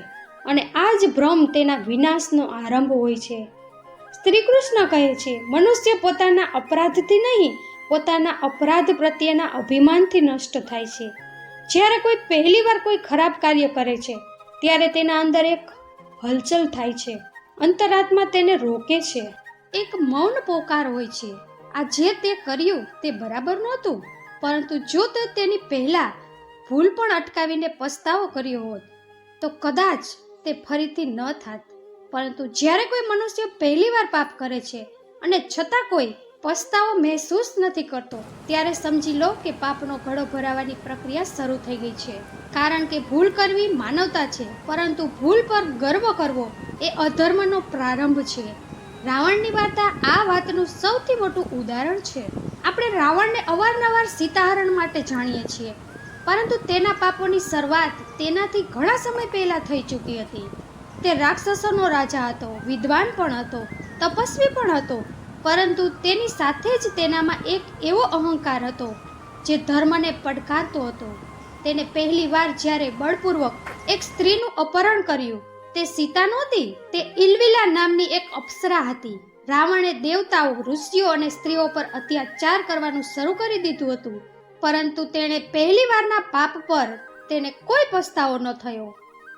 અને આ જ ભ્રમ તેના વિનાશનો આરંભ હોય છે. શ્રી કૃષ્ણ કહે છે, મનુષ્ય પોતાના અપરાધથી નહીં પોતાના અપરાધ પ્રત્યેના અભિમાનથી નષ્ટ થાય છે. જ્યારે કોઈ પહેલીવાર કોઈ ખરાબ કાર્ય કરે છે ત્યારે તેના અંદર એક હલચલ થાય છે. અંતરાત્મા તેને રોકે છે. એક મૌન પોકાર હોય છે. આ જે તે કર્યું તે બરાબર નહોતું, પરંતુ જો તે તેની પહેલા ભૂલ પણ અટકાવીને પસ્તાવો કર્યો હોત તો કદાચ તે ફરીથી ન થાત. પરંતુ જ્યારે કોઈ મનુષ્ય પહેલીવાર પાપ કરે છે અને છતાં કોઈ પસ્તાવો મહેસૂસ નથી કરતો, ત્યારે સમજી લો કે પાપનો ઘડો ભરાવાની પ્રક્રિયા શરૂ થઈ ગઈ છે. કારણ કે ભૂલ કરવી માનવતા છે, પરંતુ ભૂલ પર ગર્વ કરવો એ અધર્મનો પ્રારંભ છે. રાવણની વાર્તા આ વાતનું સૌથી મોટું ઉદાહરણ છે. આપણે રાવણને અવારનવાર સીતાહરણ માટે જાણીએ છીએ, પરંતુ તેના પાપોની શરૂઆત તેનાથી ઘણા સમય પહેલા થઈ ચૂકી હતી. તે રાક્ષસોનો રાજા હતો, વિદ્વાન પણ હતો, તપસ્વી પણ હતો, પરંતુ તેની સાથે જ તેનામાં એક એવો અહંકાર હતો જે ધર્મને પડકારતો હતો. તેને પહેલીવાર જ્યારે બળપૂર્વક એક સ્ત્રીનું અપહરણ કર્યું, તે સીતા નહોતી, તે ઇલવિલા નામની એક અપ્સરા હતી. રાવણે દેવતાઓ, ઋષિઓ અને સ્ત્રીઓ પર અત્યાચાર કરવાનું શરૂ કરી દીધું હતું, પરંતુ તેણે પહેલીવારના પાપ પર તેને કોઈ પસ્તાવો ન થયો,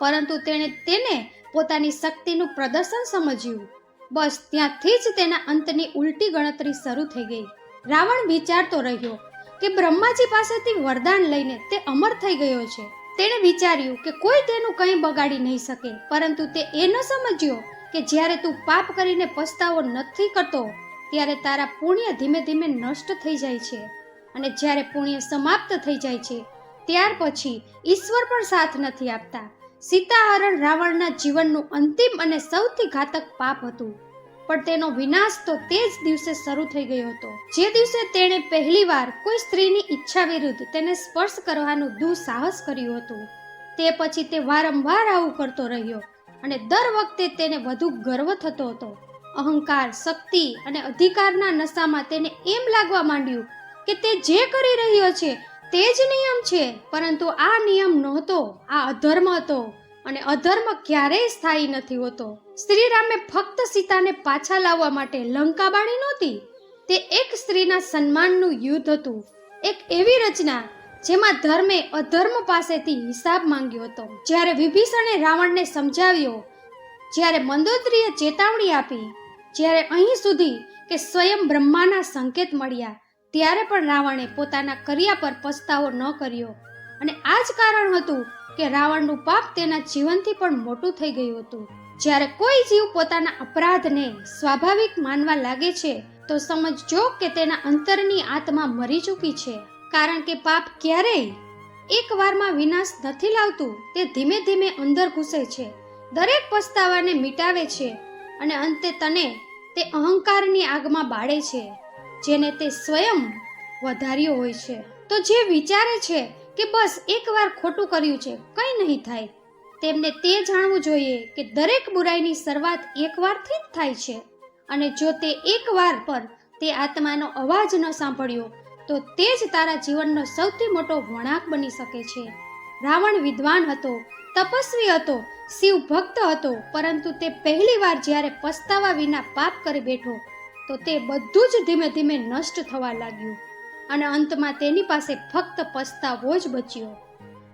પરંતુ તેણે તેને પોતાની શક્તિનું પ્રદર્શન સમજ્યું. બસ ત્યાંથી જ તેના અંતની ઉલટી ગણતરી શરૂ થઈ ગઈ. રાવણ વિચારતો રહ્યો કે બ્રહ્માજી પાસેથી વરદાન લઈને તે અમર થઈ ગયો છે. તેણે વિચાર્યું કે કોઈ તેનું કંઈ બગાડી નહીં શકે, પરંતુ તે એ ન સમજ્યો કે જ્યારે તું પાપ કરીને પસ્તાવો નથી કરતો ત્યારે તારા પુણ્ય ધીમે ધીમે નષ્ટ થઈ જાય છે, અને જ્યારે પુણ્ય સમાપ્ત થઈ જાય છે ત્યાર પછી ઈશ્વર પણ સાથ નથી આપતા. સીતાહરણ રાવણના જીવનનું અંતિમ અને સૌથી ઘાતક પાપ હતું, પણ તેનો વિનાશ તો તે જ દિવસે શરૂ થઈ ગયો હતો, જે દિવસે તેણે પહેલીવાર કોઈ સ્ત્રીની ઈચ્છા વિરુદ્ધ તેને સ્પર્શ કરવાનું દુઃસાહસ કર્યું હતું. તે પછી તે વારંવાર આવું કરતો રહ્યો, અને દર વખતે તેને વધુ ગર્વ થતો હતો. અહંકાર, શક્તિ અને અધિકારના નશામાં તેને એમ લાગવા માંડ્યું કે તે જે કરી રહ્યો છે તે જ નિયમ છે, પરંતુ આ નિયમ નહોતો, આ અધર્મ હતો, અને અધર્મ ક્યારેય સ્થાયી નથી હોતો. શ્રી રામે ફક્ત સીતાને પાછા લાવવા માટે લંકા બાળી નહોતી, તે એક સ્ત્રીના સન્માનનું યુદ્ધ હતું, એક એવી રચના જેમાં ધર્મે અધર્મ પાસેથી હિસાબ માંગ્યો હતો. જ્યારે વિભીષણે રાવણને સમજાવ્યો, જ્યારે મંદોદરીએ ચેતવણી આપી, જ્યારે અહીં સુધી કે સ્વયં બ્રહ્માના સંકેત મળ્યા, ત્યારે પણ રાવણે પોતાના કર્યા પર પસ્તાવો ન કર્યો. અને આ જ કારણ હતું કે રાવણનું પાપ તેના જીવનથી પણ મોટું થઈ ગયું હતું. જ્યારે કોઈ જીવ પોતાના અપરાધને સ્વાભાવિક માનવા લાગે છે તો સમજજો કે તેના અંતરની આત્મા મરી ચૂકી છે, કારણ કે પાપ ક્યારેય એક વારમાં વિનાશ નથી લાવતું, તે ધીમે ધીમે અંદર ઘૂસે છે, દરેક પસ્તાવાને મિટાવે છે, અને અંતે તને તે અહંકારની આગમાં બાળે છે જેને તે સ્વયં વધાર્યો હોય છે. તો જે વિચારે છે કે બસ એકવાર ખોટું કર્યું છે, કંઈ નહીં થાય, તેમને તે જાણવું જોઈએ કે દરેક બુરાઈની શરૂઆત એકવારથી જ થાય છે, અને જો તે એકવાર પર તે આત્માનો અવાજ ન સાંભળ્યો તો તે જ તારા જીવનનો સૌથી મોટો વળાંક બની શકે છે. રાવણ વિદ્વાન હતો, તપસ્વી હતો, શિવ ભક્ત હતો, પરંતુ તે પહેલીવાર જ્યારે પસ્તાવા વિના પાપ કરી બેઠો તો તે બધું જ ધીમે ધીમે નષ્ટ થવા લાગ્યું, અને અંતમાં તેની પાસે ફક્ત પસ્તાવો જ બચ્યો.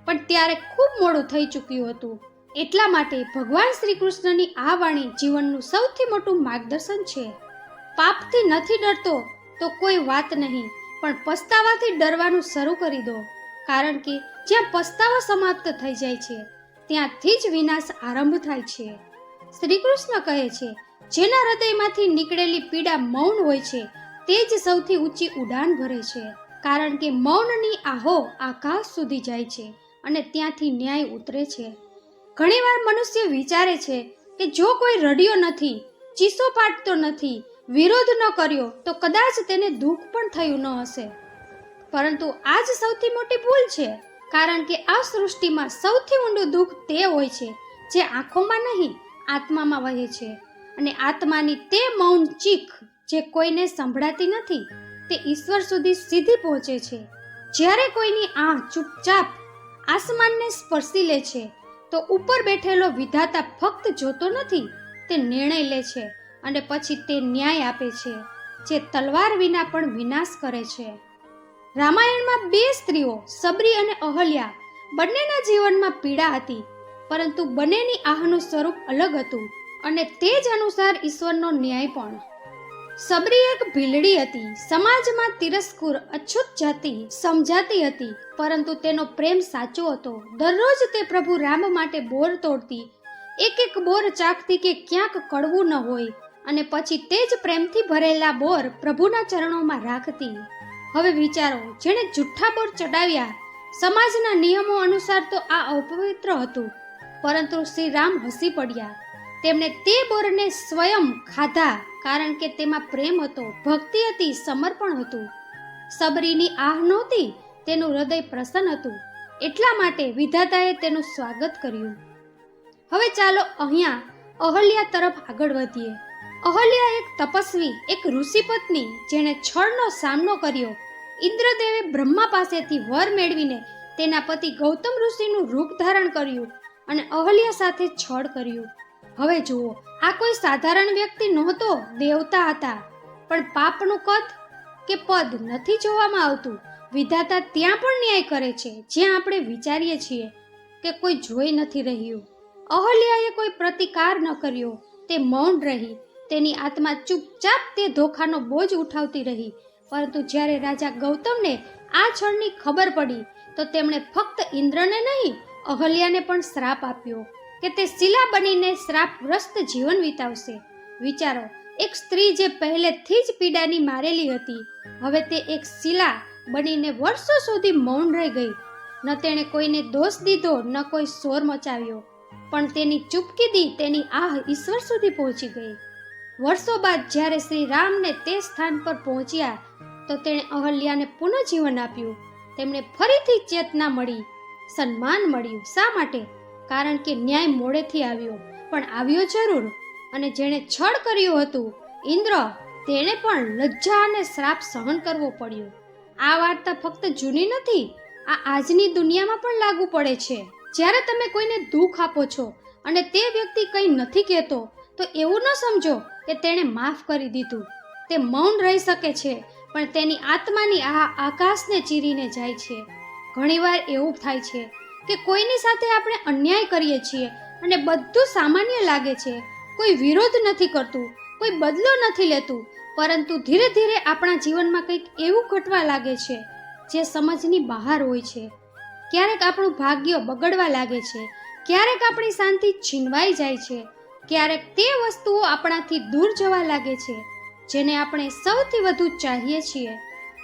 પણ ત્યારે ખૂબ મોડું થઈ ચૂક્યું હતું. એટલા માટે ભગવાન શ્રી કૃષ્ણની આ વાણી જીવનનું સૌથી મોટું માર્ગદર્શન છે. પાપથી નથી ડરતો તો કોઈ વાત નહીં, પણ પસ્તાવાથી ડરવાનું શરૂ કરી દો, કારણ કે જ્યાં પસ્તાવો સમાપ્ત થઈ જાય છે ત્યાંથી જ વિનાશ આરંભ થાય છે. શ્રી કૃષ્ણ કહે છે, જેના હૃદયમાંથી નીકળેલી પીડા મૌન હોય છે તે જ સૌથી ઊંચી ઉડાન ભરે છે, કારણ કે મૌનની આહો આકાશ સુધી જાય છે અને ત્યાંથી ન્યાય ઉતરે છે. ઘણીવાર મનુષ્ય વિચારે છે કે જો કોઈ રડ્યો નથી, ચીસો પાડતો નથી, વિરોધ ન કર્યો તો કદાચ તેને દુઃખ પણ થયું ન હશે, પરંતુ આ જ સૌથી મોટી ભૂલ છે, કારણ કે આ સૃષ્ટિમાં સૌથી ઊંડું દુઃખ તે હોય છે જે આંખોમાં નહીં, આત્મામાં વહે છે, અને આત્માની તે મૌન ચીખ જે કોઈને સંભળાતી નથી તે ઈશ્વર સુધી સીધી પહોંચે છે. જ્યારે કોઈની આંખ ચૂપચાપ આસમાનને સ્પર્શી લે છે તો ઉપર બેઠેલો વિધાતા ફક્ત જોતો નથી, તે નિર્ણય લે છે અને પછી તે ન્યાય આપે છે. જે તલવાર વિના પણ વિનાશ કરે છે. રામાયણમાં બે સ્ત્રીઓ સબરી અને અહલ્યા બંનેના જીવનમાં પીડા હતી, પરંતુ બંનેની આહનું સ્વરૂપ અલગ હતું અને તે જ અનુસાર ઈશ્વરનો ન્યાય પણ. સબરી એક ભીલડી હતી, સમાજમાં તિરસ્કૃત અછૂત જાતિ સમજાતી હતી, પરંતુ તેનો પ્રેમ સાચો હતો. દરરોજ તે પ્રભુ રામ માટે બોર તોડતી, એક એક બોર ચાખતી કે ક્યાંક કડવું ન હોય, અને પછી તે જ પ્રેમથી ભરેલા બોર પ્રભુના ચરણોમાં રાખતી. હવે વિચારો, જેણે જુઠ્ઠા બોર ચડાવ્યા, સમાજના નિયમો અનુસાર તો આ અપવિત્ર હતું, પરંતુ શ્રી રામ હસી પડ્યા. તેમણે તે બોરને સ્વયં ખાધા, કારણ કે તેમાં પ્રેમ હતો, ભક્તિ હતી, સમર્પણ હતું. સબરીની આહ નહોતી, તેનું હૃદય પ્રસન્ન હતું, એટલા માટે વિધાતાએ તેનું સ્વાગત કર્યું. હવે ચાલો અહીંયા અહલ્યા તરફ આગળ વધીએ. અહલ્યા એક તપસ્વી, એક ઋષિપત્ની, જેણે છળનો સામનો કર્યો. ઇન્દ્રદેવે બ્રહ્મા પાસેથી વર મેળવીને તેના પતિ ગૌતમ ઋષિનું રૂપ ધારણ કર્યું અને અહલ્યા સાથે છળ કર્યું. હવે જુઓ, આ કોઈ સાધારણ વ્યક્તિ નહોતો, દેવતા હતા. પણ પાપનું કદ કે પદ નથી જોવામાં આવતું. વિધાતા ત્યાં પણ ન્યાય કરે છે જ્યાં આપણે વિચારીએ છીએ કે કોઈ જોઈ નથી રહ્યું. અહલ્યાએ કોઈ પ્રતિકાર ન કર્યો, તે મૌન રહી. તેની આત્મા ચૂપચાપ તે ધોખાનો બોજ ઉઠાવતી રહી. પરંતુ જ્યારે રાજા ગૌતમને આ છળની ખબર પડી, તો તેમણે ફક્ત ઇન્દ્રને નહીં, અહલ્યાને પણ શ્રાપ આપ્યો કે તે શિલા બનીને શ્રાપગ્રસ્ત જીવન વિતાવશે. વિચારો, એક સ્ત્રી જે પહેલેથી જ પીડાની મારેલી હતી, હવે તે એક શિલા બનીને વર્ષો સુધી મૌન રહી ગઈ. ન તેણે કોઈને દોષ દીધો, ન કોઈ શોર મચાવ્યો, પણ તેની ચૂપકીદી, તેની આહ ઈશ્વર સુધી પહોંચી ગઈ. વર્ષો બાદ જ્યારે શ્રી રામને તે સ્થાન પર પહોંચ્યા, તો તેણે અહલ્યાને પુનઃજીવન આપ્યું. તેમને ફરીથી ચેતના મળી, સન્માન મળ્યું. શા માટે? કારણ કે ન્યાય મોડેથી આવ્યો, પણ આવ્યો જરૂર. અને જેણે છળ કર્યું હતું, ઇન્દ્ર, તેણે પણ લજ્જા અને શ્રાપ સહન કરવો પડ્યો. આ વાર્તા ફક્ત જૂની નથી, આ આજની દુનિયામાં પણ લાગુ પડે છે. જ્યારે તમે કોઈને દુઃખ આપો છો અને તે વ્યક્તિ કંઈ નથી કહેતો, તો એવું ન સમજો કે તેણે માફ કરી દીધું. તે મૌન રહી શકે છે, પણ તેની આત્માની આ આકાશને ચીરીને જાય છે. ઘણીવાર એવું થાય છે કે કોઈની સાથે આપણે અન્યાય કરીએ છીએ અને બધું સામાન્ય લાગે છે. કોઈ વિરોધ નથી કરતું, કોઈ બદલો નથી લેતું, પરંતુ ધીરે ધીરે આપણા જીવનમાં કંઈક એવું ઘટવા લાગે છે જે સમજની બહાર હોય છે. ક્યારેક આપણું ભાગ્ય બગડવા લાગે છે, ક્યારેક આપણી શાંતિ છીનવાઈ જાય છે, ક્યારેક તે વસ્તુઓ આપણાથી દૂર જવા લાગે છે જેને આપણે સૌથી વધુ ચાહીએ છીએ.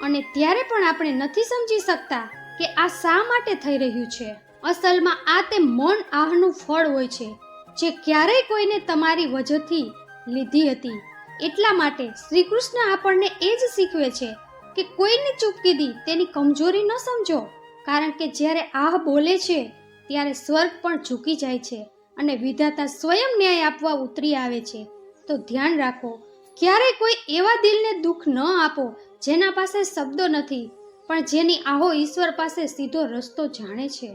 અને ત્યારે પણ આપણે નથી સમજી શકતા કે આ શા માટે થઈ રહ્યું છે. અસલમાં આ તે મૌન આહનું ફળ હોય છે, જે ક્યારેય કોઈને તમારી વજહથી લીધી હતી. એટલા માટે શ્રી કૃષ્ણ આપણને એ જ શીખવે છે કે કોઈની ચૂપકીદી, તેની કમજોરી ન સમજો, કારણ કે જ્યારે આહ બોલે છે ત્યારે સ્વર્ગ પણ ઝૂકી જાય છે અને વિધાતા સ્વયં ન્યાય આપવા ઉતરી આવે છે. તો ધ્યાન રાખો, ક્યારેય કોઈ એવા દિલને દુઃખ ન આપો જેના પાસે શબ્દો નથી, પણ જેની આહો ઈશ્વર પાસે સીધો રસ્તો જાણે છે.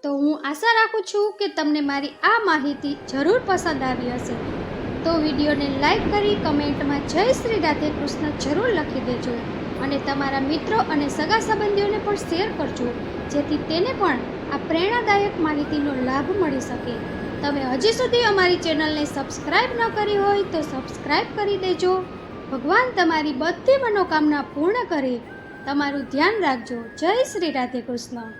તો હું આશા રાખું છું કે તમને મારી આ માહિતી જરૂર પસંદ આવી હશે. તો વિડીયોને લાઈક કરી કમેન્ટમાં જય શ્રી રાધે કૃષ્ણ જરૂર લખી દેજો અને તમારા મિત્રો અને સગા સંબંધીઓને પણ શેર કરજો, જેથી તેને પણ આ પ્રેરણાદાયક માહિતીનો લાભ મળી શકે. તમે હજી સુધી અમારી ચેનલને સબસ્ક્રાઇબ ન કરી હોય તો સબસ્ક્રાઇબ કરી દેજો. ભગવાન તમારી બધી મનોકામના પૂર્ણ કરે. તમારું ધ્યાન રાખજો. જય શ્રી રાધે કૃષ્ણ.